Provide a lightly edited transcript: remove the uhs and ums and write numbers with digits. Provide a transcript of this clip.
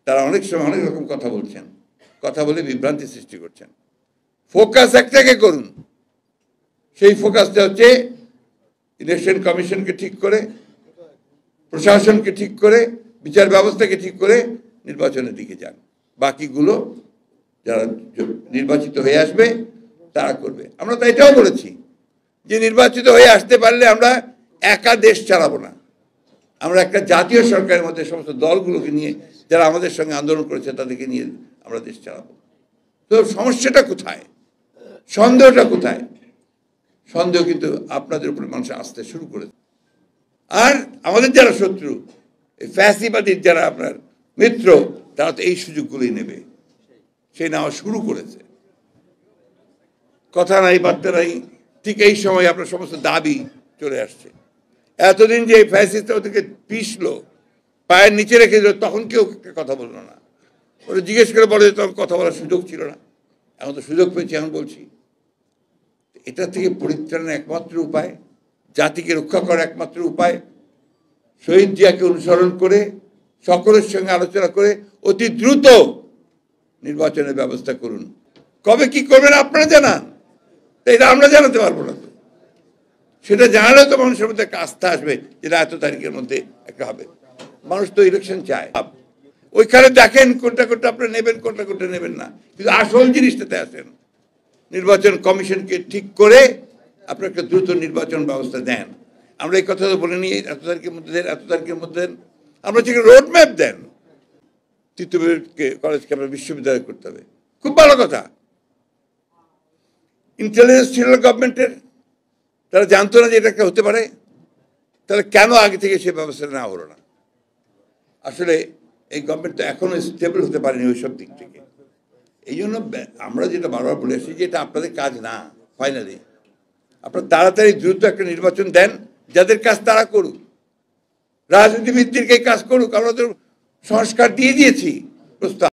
তারা অনেক সময় অনেক রকম কথা বলছেন, কথা বলে বিভ্রান্তি সৃষ্টি করছেন। ফোকাস একটাকে করুন, সেই ফোকাসটা হচ্ছে ইলেকশন কমিশনকে ঠিক করে, প্রশাসনকে ঠিক করে, বিচার ব্যবস্থাকে ঠিক করে নির্বাচনের দিকে যান। বাকিগুলো যারা নির্বাচিত হয়ে আসবে তারা করবে। আমরা তো এটাও বলেছি যে নির্বাচিত হয়ে আসতে পারলে আমরা একা দেশ চালাবো না, আমরা একটা জাতীয় সরকারের মধ্যে সমস্ত দলগুলোকে নিয়ে, যারা আমাদের সঙ্গে আন্দোলন করেছে তাদেরকে নিয়ে আমরা দেশ চালাবো। তো সমস্যাটা কোথায়, সন্দেহটা কোথায়? সন্দেহ কিন্তু আপনাদের উপরে মানুষ আসতে শুরু করেছে। আর আমাদের যারা শত্রু, এই ফ্যাসিবাদীর যারা আপনার মিত্র, তারা তো এই সুযোগগুলোই নেবে, সেই নেওয়া শুরু করেছে। কথা নাই বার্তা নাই, ঠিক এই সময় আপনার সমস্ত দাবি চলে আসছে। এতদিন যে ফ্যাসিস্ট ওদেরকে পিষলো, পায়ের নিচে রেখে দিল, তখন কেউ কথা বললো না। ওরা জিজ্ঞেস করে বলে তখন কথা বলার সুযোগ ছিল না, এখন তো সুযোগ পেয়েছি, এখন বলছি। এটা থেকে পরিত্রাণের একমাত্র উপায়, জাতিকে রক্ষা করার একমাত্র উপায়, শহীদ জিয়াকে অনুসরণ করে সকলের সঙ্গে আলোচনা করে অতি দ্রুত নির্বাচনের ব্যবস্থা করুন। কবে কি করবেন আপনারা জানান, এটা আমরা জানাতে পারবো না। তো সেটা জানালেও তো মানুষের মধ্যে একটা আস্থা আসবে, যেটা এত তারিখের মধ্যে একটা হবে। মানুষ তো ইলেকশন চায়, ওইখানে দেখেন কোনটা কোনটা আপনারা নেবেন, কোনটা কোনটা নেবেন না, কিন্তু আসল জিনিসটাতে আসেন। নির্বাচন কমিশনকে ঠিক করে আপনার একটা দ্রুত নির্বাচন ব্যবস্থা দেন। আমরা এই কথা তো বলে নিই, এত তারিখের মধ্যে দেন, এত তারিখের মধ্যে দেন। আমরা ঠিক রোড ম্যাপ দেন, তিতুমিরকে কলেজকে আমরা বিশ্ববিদ্যালয় করতে হবে, খুব ভালো কথা। ইন্টেলিজেন্স ছিল গভর্নমেন্টের, তারা জানতো না যে এটা একটা হতে পারে, তাহলে কেন আগে থেকে সে ব্যবস্থা নেওয়া হলো না? আসলে এই গভর্নমেন্ট তো এখনো স্টেবল হতে পারেনি ওইসব দিক থেকে। এই জন্য আমরা যেটা বারবার বলে আসছি যে এটা আপনাদের কাজ না। ফাইনালি আপনারা তাড়াতাড়ি দ্রুত একটা নির্বাচন দেন, যাদের কাজ তারা করুক, রাজনীতিবিদদেরকে কাজ করুক। আমরা তো সংস্কার দিয়ে দিয়েছি প্রস্তাব।